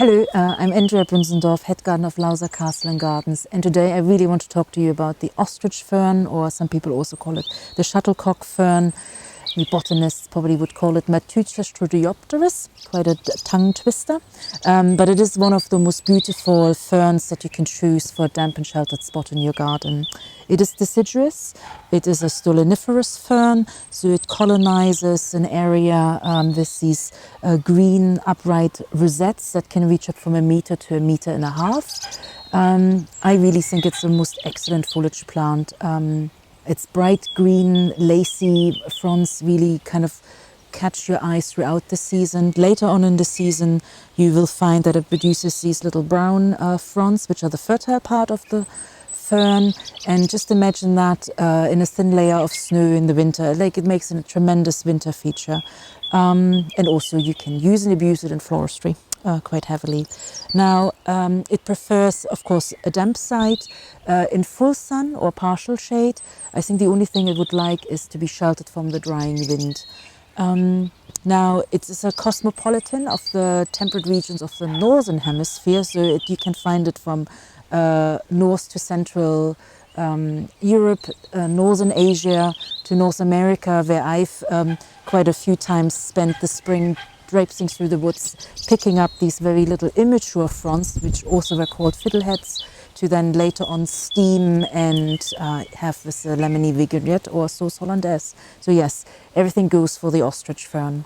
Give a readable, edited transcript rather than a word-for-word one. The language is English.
Hello, I'm Andrea Brunsendorf, head gardener of Lowther Castle and Gardens, and today I really want to talk to you about the ostrich fern, or some people also call it the shuttlecock fern. The botanists probably would call it Matteuccia struthiopteris, quite a tongue twister, but it is one of the most beautiful ferns that you can choose for a damp and sheltered spot in your garden. It is deciduous, it is a stoloniferous fern, so it colonizes an area with these green upright rosettes that can reach up from 1 meter to 1.5 meters. I really think it's the most excellent foliage plant. Its bright green, lacy fronds really kind of catch your eyes throughout the season. Later on in the season, you will find that it produces these little brown fronds, which are the fertile part of the fern. And just imagine that in a thin layer of snow in the winter. Like, it makes a tremendous winter feature. And also you can use and abuse it in floristry quite heavily. Now, it prefers, of course, a damp site in full sun or partial shade. I think the only thing it would like is to be sheltered from the drying wind. Now, it's a cosmopolitan of the temperate regions of the northern hemisphere, so you can find it from north to central Europe, northern Asia to North America, where I've quite a few times spent the spring traipsing through the woods, picking up these very little immature fronds, which also were called fiddleheads, to then later on steam and have this lemony vinaigrette or sauce hollandaise. So yes, everything goes for the ostrich fern.